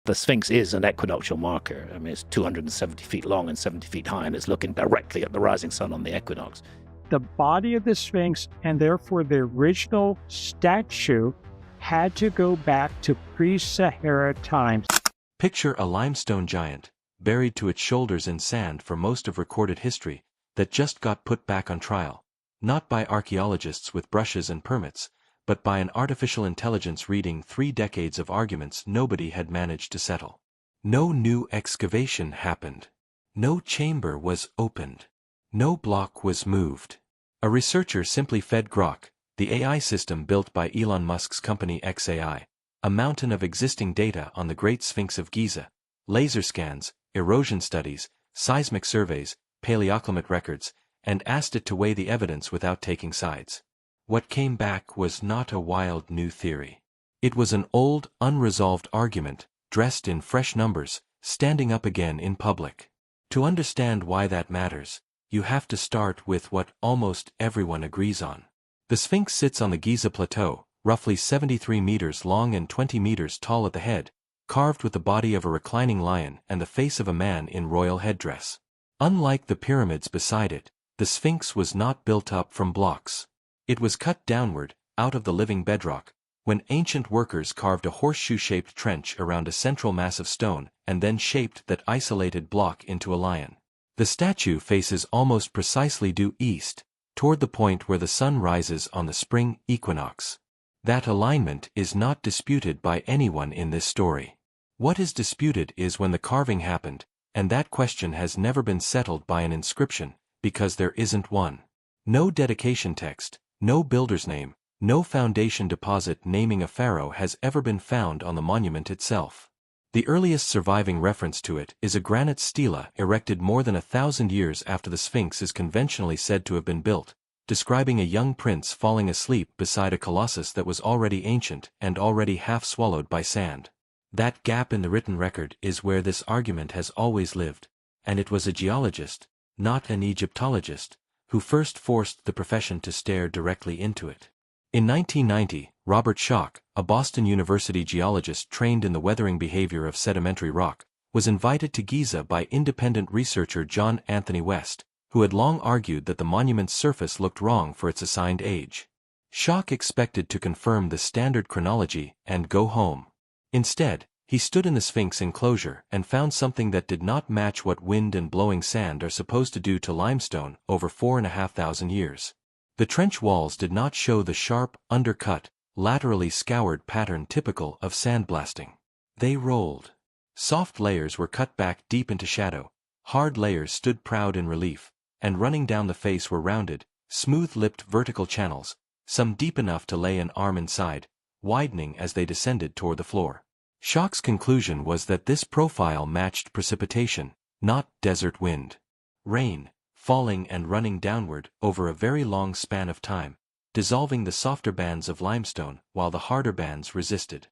The Sphinx is an equinoctial marker. I mean, it's 270 feet long and 70 feet high, and it's looking directly at the rising sun on the equinox. The body of the Sphinx, and therefore the original statue, had to go back to pre-Sahara times. Picture a limestone giant, buried to its shoulders in sand for most of recorded history, that just got put back on trial, not by archaeologists with brushes and permits, but by an artificial intelligence reading 3 decades of arguments nobody had managed to settle. No new excavation happened. No chamber was opened. No block was moved. A researcher simply fed Grok, the AI system built by Elon Musk's company xAI, a mountain of existing data on the Great Sphinx of Giza, laser scans, erosion studies, seismic surveys, paleoclimate records, and asked it to weigh the evidence without taking sides. What came back was not a wild new theory. It was an old, unresolved argument, dressed in fresh numbers, standing up again in public. To understand why that matters, you have to start with what almost everyone agrees on. The Sphinx sits on the Giza Plateau, roughly 73 meters long and 20 meters tall at the head, carved with the body of a reclining lion and the face of a man in royal headdress. Unlike the pyramids beside it, the Sphinx was not built up from blocks. It was cut downward, out of the living bedrock, when ancient workers carved a horseshoe-shaped trench around a central mass of stone and then shaped that isolated block into a lion. The statue faces almost precisely due east, toward the point where the sun rises on the spring equinox. That alignment is not disputed by anyone in this story. What is disputed is when the carving happened, and that question has never been settled by an inscription, because there isn't one. No dedication text, no builder's name, no foundation deposit naming a pharaoh has ever been found on the monument itself. The earliest surviving reference to it is a granite stela erected more than 1,000 years after the Sphinx is conventionally said to have been built, describing a young prince falling asleep beside a colossus that was already ancient and already half swallowed by sand. That gap in the written record is where this argument has always lived, and it was a geologist, not an Egyptologist, who first forced the profession to stare directly into it. In 1990, Robert Schoch, a Boston University geologist trained in the weathering behavior of sedimentary rock, was invited to Giza by independent researcher John Anthony West, who had long argued that the monument's surface looked wrong for its assigned age. Schoch expected to confirm the standard chronology and go home. Instead, he stood in the Sphinx enclosure and found something that did not match what wind and blowing sand are supposed to do to limestone over 4,500 years. The trench walls did not show the sharp, undercut, laterally scoured pattern typical of sandblasting. They rolled. Soft layers were cut back deep into shadow, hard layers stood proud in relief, and running down the face were rounded, smooth-lipped vertical channels, some deep enough to lay an arm inside, widening as they descended toward the floor. Schoch's conclusion was that this profile matched precipitation, not desert wind. Rain, falling and running downward over a very long span of time, dissolving the softer bands of limestone while the harder bands resisted.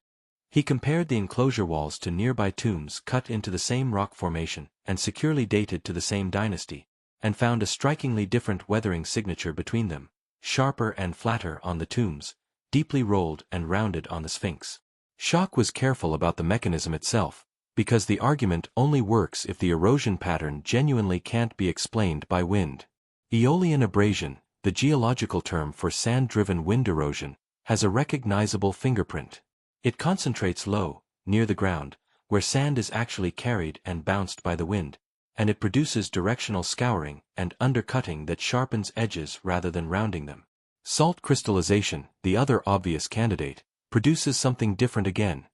He compared the enclosure walls to nearby tombs cut into the same rock formation and securely dated to the same dynasty, and found a strikingly different weathering signature between them, sharper and flatter on the tombs, deeply rolled and rounded on the Sphinx. Schoch was careful about the mechanism itself, because the argument only works if the erosion pattern genuinely can't be explained by wind. Aeolian abrasion, the geological term for sand-driven wind erosion, has a recognizable fingerprint. It concentrates low, near the ground, where sand is actually carried and bounced by the wind, and it produces directional scouring and undercutting that sharpens edges rather than rounding them. Salt crystallization, the other obvious candidate, produces something different again,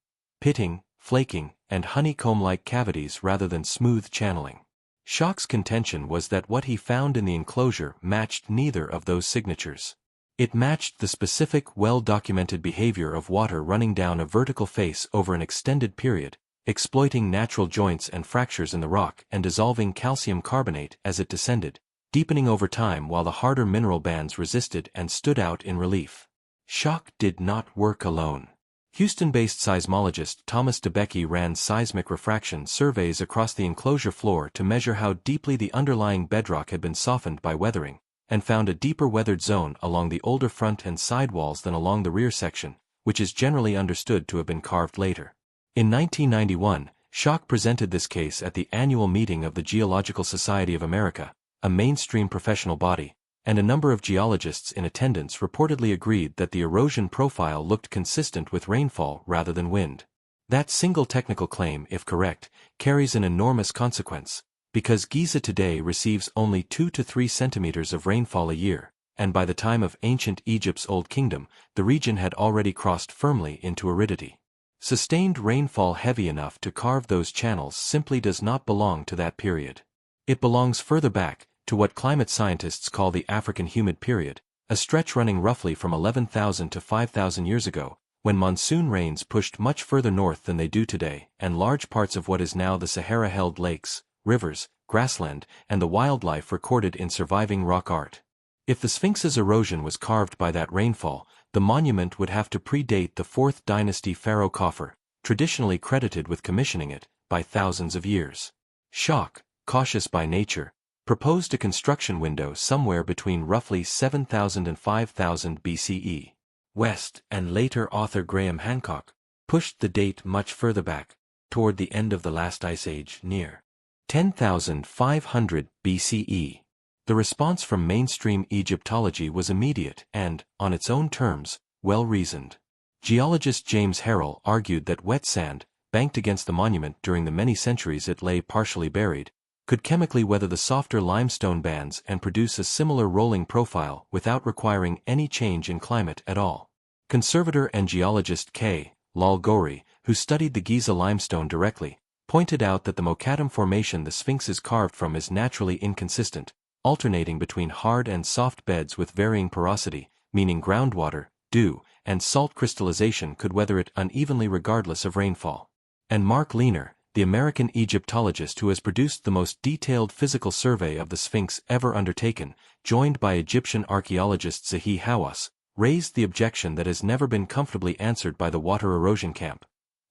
pitting, flaking, and honeycomb-like cavities rather than smooth channeling. Schoch's contention was that what he found in the enclosure matched neither of those signatures. It matched the specific, well-documented behavior of water running down a vertical face over an extended period, exploiting natural joints and fractures in the rock and dissolving calcium carbonate as it descended, deepening over time while the harder mineral bands resisted and stood out in relief. Schoch did not work alone. Houston-based seismologist Thomas Dobecki ran seismic refraction surveys across the enclosure floor to measure how deeply the underlying bedrock had been softened by weathering, and found a deeper weathered zone along the older front and side walls than along the rear section, which is generally understood to have been carved later. In 1991, Schoch presented this case at the annual meeting of the Geological Society of America, a mainstream professional body, and a number of geologists in attendance reportedly agreed that the erosion profile looked consistent with rainfall rather than wind. That single technical claim, if correct, carries an enormous consequence, because Giza today receives only 2 to 3 centimeters of rainfall a year, and by the time of ancient Egypt's Old Kingdom, the region had already crossed firmly into aridity. Sustained rainfall heavy enough to carve those channels simply does not belong to that period. It belongs further back, to what climate scientists call the African humid period, a stretch running roughly from 11,000 to 5,000 years ago, when monsoon rains pushed much further north than they do today, and large parts of what is now the Sahara held lakes, rivers, grassland, and the wildlife recorded in surviving rock art. If the Sphinx's erosion was carved by that rainfall, the monument would have to predate the Fourth Dynasty pharaoh Khafre, traditionally credited with commissioning it, by thousands of years. Schoch, cautious by nature, proposed a construction window somewhere between roughly 7,000 and 5,000 BCE. West, and later author Graham Hancock, pushed the date much further back, toward the end of the last ice age, near 10,500 BCE. The response from mainstream Egyptology was immediate and, on its own terms, well-reasoned. Geologist James Harrell argued that wet sand, banked against the monument during the many centuries it lay partially buried, could chemically weather the softer limestone bands and produce a similar rolling profile without requiring any change in climate at all. Conservator and geologist K. Lal Gori, who studied the Giza limestone directly, pointed out that the Mokattam formation the Sphinx is carved from is naturally inconsistent, alternating between hard and soft beds with varying porosity, meaning groundwater, dew, and salt crystallization could weather it unevenly regardless of rainfall. And Mark Lehner, the American Egyptologist who has produced the most detailed physical survey of the Sphinx ever undertaken, joined by Egyptian archaeologist Zahi Hawass, raised the objection that has never been comfortably answered by the water erosion camp.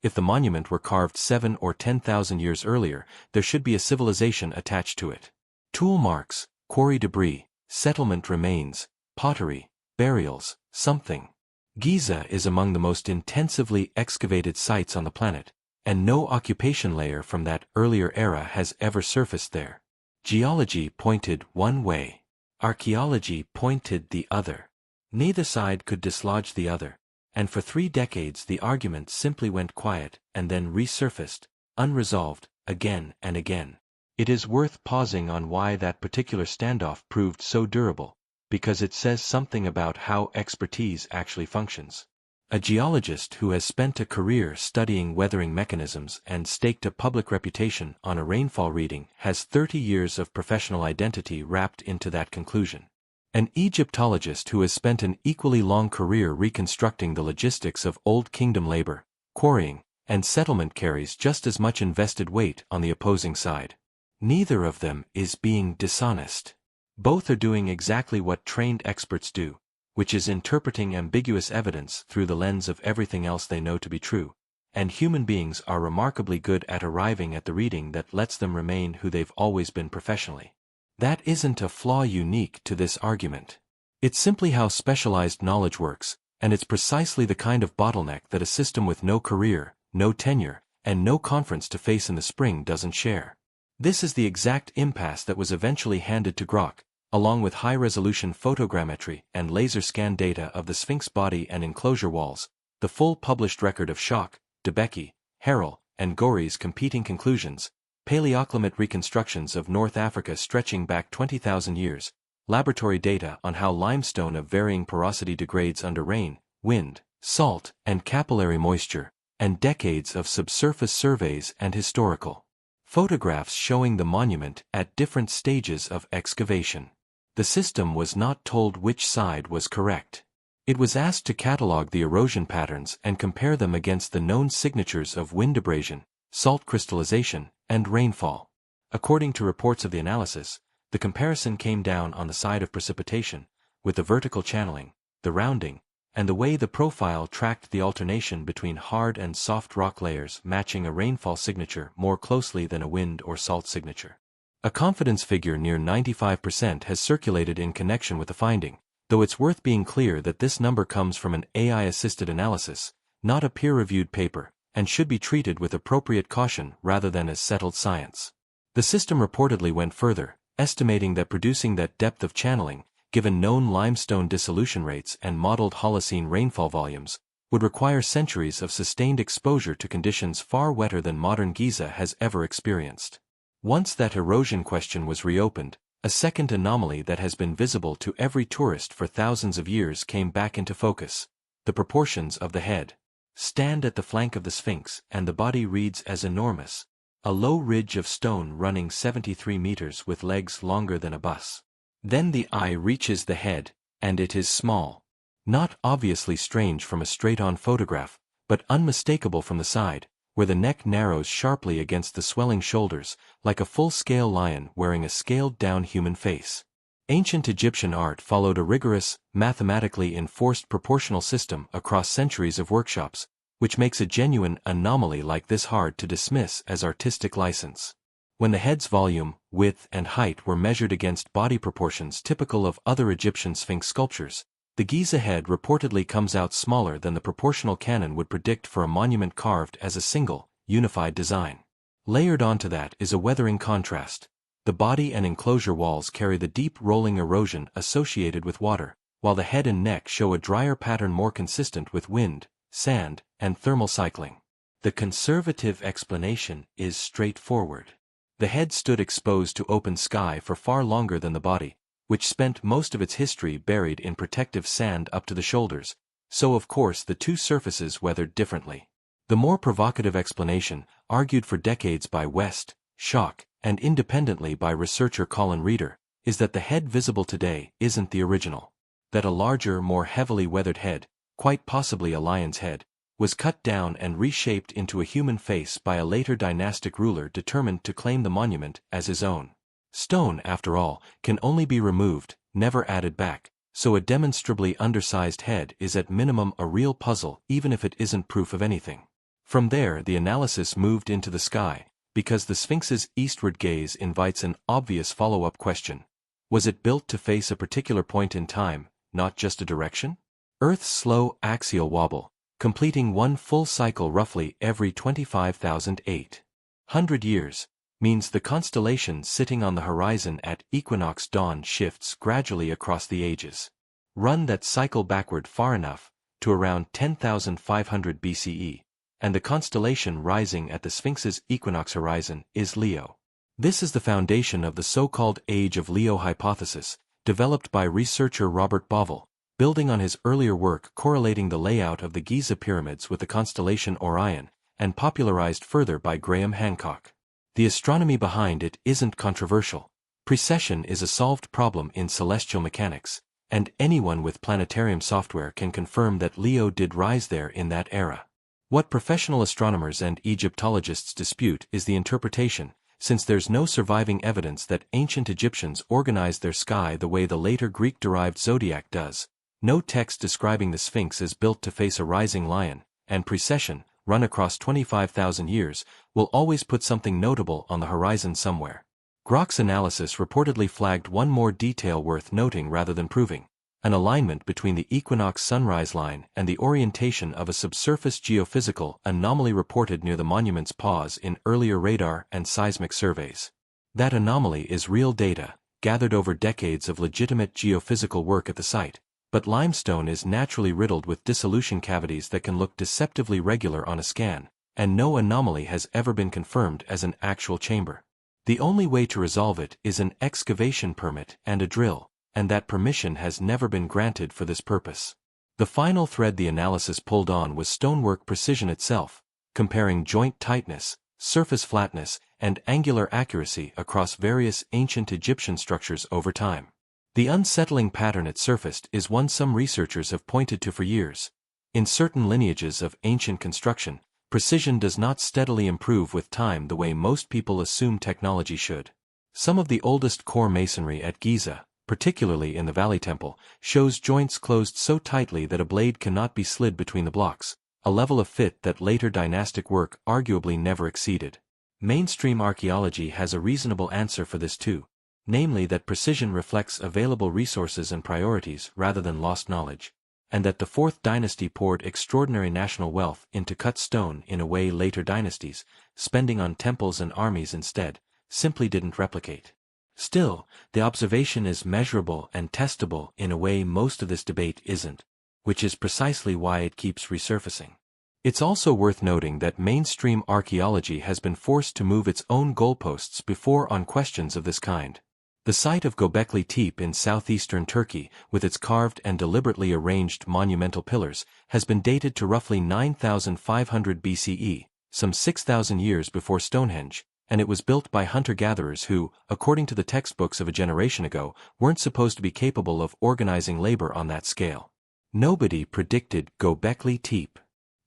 If the monument were carved 7 or 10,000 years earlier, there should be a civilization attached to it. Tool marks, quarry debris, settlement remains, pottery, burials, something. Giza is among the most intensively excavated sites on the planet, and no occupation layer from that earlier era has ever surfaced there. Geology pointed one way. Archaeology pointed the other. Neither side could dislodge the other, and for 3 decades the argument simply went quiet and then resurfaced, unresolved, again and again. It is worth pausing on why that particular standoff proved so durable, because it says something about how expertise actually functions. A geologist who has spent a career studying weathering mechanisms and staked a public reputation on a rainfall reading has 30 years of professional identity wrapped into that conclusion. An Egyptologist who has spent an equally long career reconstructing the logistics of Old Kingdom labor, quarrying, and settlement carries just as much invested weight on the opposing side. Neither of them is being dishonest. Both are doing exactly what trained experts do, which is interpreting ambiguous evidence through the lens of everything else they know to be true, and human beings are remarkably good at arriving at the reading that lets them remain who they've always been professionally. That isn't a flaw unique to this argument. It's simply how specialized knowledge works, and it's precisely the kind of bottleneck that a system with no career, no tenure, and no conference to face in the spring doesn't share. This is the exact impasse that was eventually handed to Grok, along with high-resolution photogrammetry and laser scan data of the Sphinx body and enclosure walls, the full published record of Schoch, Dobecki, Harrell, and Gori's competing conclusions, paleoclimate reconstructions of North Africa stretching back 20,000 years, laboratory data on how limestone of varying porosity degrades under rain, wind, salt, and capillary moisture, and decades of subsurface surveys and historical photographs showing the monument at different stages of excavation. The system was not told which side was correct. It was asked to catalog the erosion patterns and compare them against the known signatures of wind abrasion, salt crystallization, and rainfall. According to reports of the analysis, the comparison came down on the side of precipitation, with the vertical channeling, the rounding, and the way the profile tracked the alternation between hard and soft rock layers matching a rainfall signature more closely than a wind or salt signature. A confidence figure near 95% has circulated in connection with the finding, though it's worth being clear that this number comes from an AI-assisted analysis, not a peer-reviewed paper, and should be treated with appropriate caution rather than as settled science. The system reportedly went further, estimating that producing that depth of channeling, given known limestone dissolution rates and modeled Holocene rainfall volumes, would require centuries of sustained exposure to conditions far wetter than modern Giza has ever experienced. Once that erosion question was reopened, a second anomaly that has been visible to every tourist for thousands of years came back into focus: the proportions of the head. Stand at the flank of the Sphinx and the body reads as enormous, a low ridge of stone running 73 meters with legs longer than a bus. Then the eye reaches the head, and it is small. Not obviously strange from a straight-on photograph, but unmistakable from the side, where the neck narrows sharply against the swelling shoulders, like a full-scale lion wearing a scaled-down human face. Ancient Egyptian art followed a rigorous, mathematically enforced proportional system across centuries of workshops, which makes a genuine anomaly like this hard to dismiss as artistic license. When the head's volume, width, and height were measured against body proportions typical of other Egyptian Sphinx sculptures, the Giza head reportedly comes out smaller than the proportional canon would predict for a monument carved as a single, unified design. Layered onto that is a weathering contrast. The body and enclosure walls carry the deep rolling erosion associated with water, while the head and neck show a drier pattern more consistent with wind, sand, and thermal cycling. The conservative explanation is straightforward. The head stood exposed to open sky for far longer than the body, which spent most of its history buried in protective sand up to the shoulders, so of course the two surfaces weathered differently. The more provocative explanation, argued for decades by West, Schoch, and independently by researcher Colin Reeder, is that the head visible today isn't the original. That a larger, more heavily weathered head, quite possibly a lion's head, was cut down and reshaped into a human face by a later dynastic ruler determined to claim the monument as his own. Stone, after all, can only be removed, never added back, so a demonstrably undersized head is at minimum a real puzzle even if it isn't proof of anything. From there the analysis moved into the sky, because the Sphinx's eastward gaze invites an obvious follow-up question. Was it built to face a particular point in time, not just a direction? Earth's slow axial wobble, completing one full cycle roughly every 25,800 years, means the constellation sitting on the horizon at equinox dawn shifts gradually across the ages. Run that cycle backward far enough, to around 10,500 BCE, and the constellation rising at the Sphinx's equinox horizon is Leo. This is the foundation of the so-called Age of Leo hypothesis, developed by researcher Robert Bauval, building on his earlier work correlating the layout of the Giza pyramids with the constellation Orion, and popularized further by Graham Hancock. The astronomy behind it isn't controversial. Precession is a solved problem in celestial mechanics, and anyone with planetarium software can confirm that Leo did rise there in that era. What professional astronomers and Egyptologists dispute is the interpretation, since there's no surviving evidence that ancient Egyptians organized their sky the way the later Greek-derived zodiac does. No text describing the Sphinx as built to face a rising lion, and precession, run across 25,000 years, will always put something notable on the horizon somewhere. Grok's analysis reportedly flagged one more detail worth noting rather than proving: an alignment between the equinox sunrise line and the orientation of a subsurface geophysical anomaly reported near the monument's pause in earlier radar and seismic surveys. That anomaly is real data, gathered over decades of legitimate geophysical work at the site, but limestone is naturally riddled with dissolution cavities that can look deceptively regular on a scan, and no anomaly has ever been confirmed as an actual chamber. The only way to resolve it is an excavation permit and a drill, and that permission has never been granted for this purpose. The final thread the analysis pulled on was stonework precision itself, comparing joint tightness, surface flatness, and angular accuracy across various ancient Egyptian structures over time. The unsettling pattern it surfaced is one some researchers have pointed to for years. In certain lineages of ancient construction, precision does not steadily improve with time the way most people assume technology should. Some of the oldest core masonry at Giza, particularly in the Valley Temple, shows joints closed so tightly that a blade cannot be slid between the blocks, a level of fit that later dynastic work arguably never exceeded. Mainstream archaeology has a reasonable answer for this too, namely that precision reflects available resources and priorities rather than lost knowledge. and that the Fourth Dynasty poured extraordinary national wealth into cut stone in a way later dynasties, spending on temples and armies instead, simply didn't replicate. Still, the observation is measurable and testable in a way most of this debate isn't, which is precisely why it keeps resurfacing. It's also worth noting that mainstream archaeology has been forced to move its own goalposts before on questions of this kind. The site of Göbekli Tepe in southeastern Turkey, with its carved and deliberately arranged monumental pillars, has been dated to roughly 9,500 BCE, some 6,000 years before Stonehenge, and it was built by hunter-gatherers who, according to the textbooks of a generation ago, weren't supposed to be capable of organizing labor on that scale. Nobody predicted Göbekli Tepe.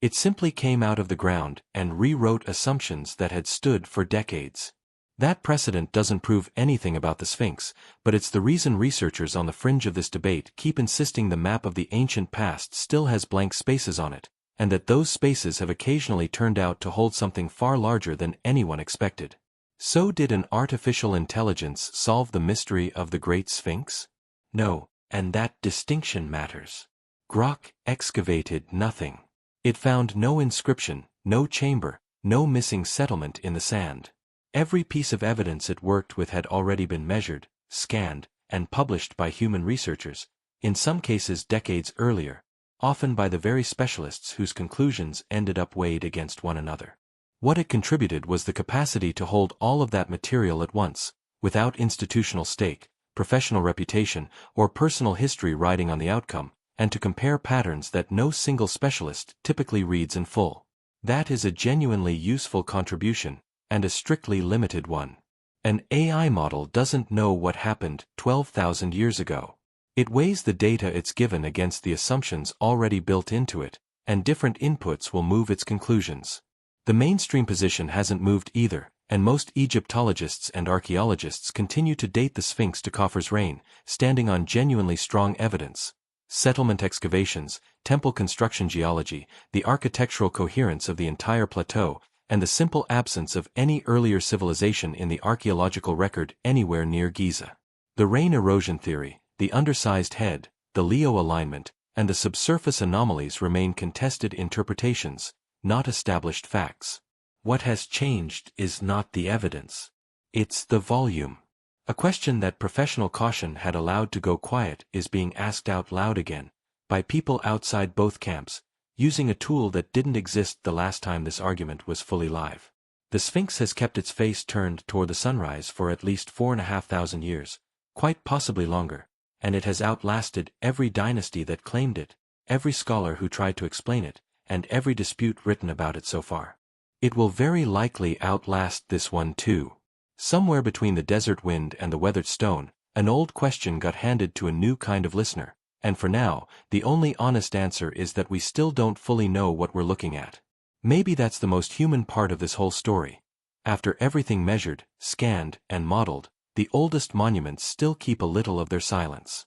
It simply came out of the ground and rewrote assumptions that had stood for decades. That precedent doesn't prove anything about the Sphinx, but it's the reason researchers on the fringe of this debate keep insisting the map of the ancient past still has blank spaces on it, and that those spaces have occasionally turned out to hold something far larger than anyone expected. So did an artificial intelligence solve the mystery of the Great Sphinx? No, and that distinction matters. Grok excavated nothing. It found no inscription, no chamber, no missing settlement in the sand. Every piece of evidence it worked with had already been measured, scanned, and published by human researchers, in some cases decades earlier, often by the very specialists whose conclusions ended up weighed against one another. What it contributed was the capacity to hold all of that material at once, without institutional stake, professional reputation, or personal history riding on the outcome, and to compare patterns that no single specialist typically reads in full. That is a genuinely useful contribution, and a strictly limited one. An AI model doesn't know what happened 12,000 years ago. It weighs the data it's given against the assumptions already built into it, and different inputs will move its conclusions. The mainstream position hasn't moved either, and most Egyptologists and archaeologists continue to date the Sphinx to Khafre's reign, standing on genuinely strong evidence. Settlement excavations, temple construction geology, the architectural coherence of the entire plateau, and the simple absence of any earlier civilization in the archaeological record anywhere near Giza. The rain erosion theory, the undersized head, the Leo alignment, and the subsurface anomalies remain contested interpretations, not established facts. What has changed is not the evidence. It's the volume. A question that professional caution had allowed to go quiet is being asked out loud again, by people outside both camps, using a tool that didn't exist the last time this argument was fully live. The Sphinx has kept its face turned toward the sunrise for at least 4,500 years, quite possibly longer, and it has outlasted every dynasty that claimed it, every scholar who tried to explain it, and every dispute written about it so far. It will very likely outlast this one too. Somewhere between the desert wind and the weathered stone, an old question got handed to a new kind of listener, and for now, the only honest answer is that we still don't fully know what we're looking at. Maybe that's the most human part of this whole story. After everything measured, scanned, and modeled, the oldest monuments still keep a little of their silence.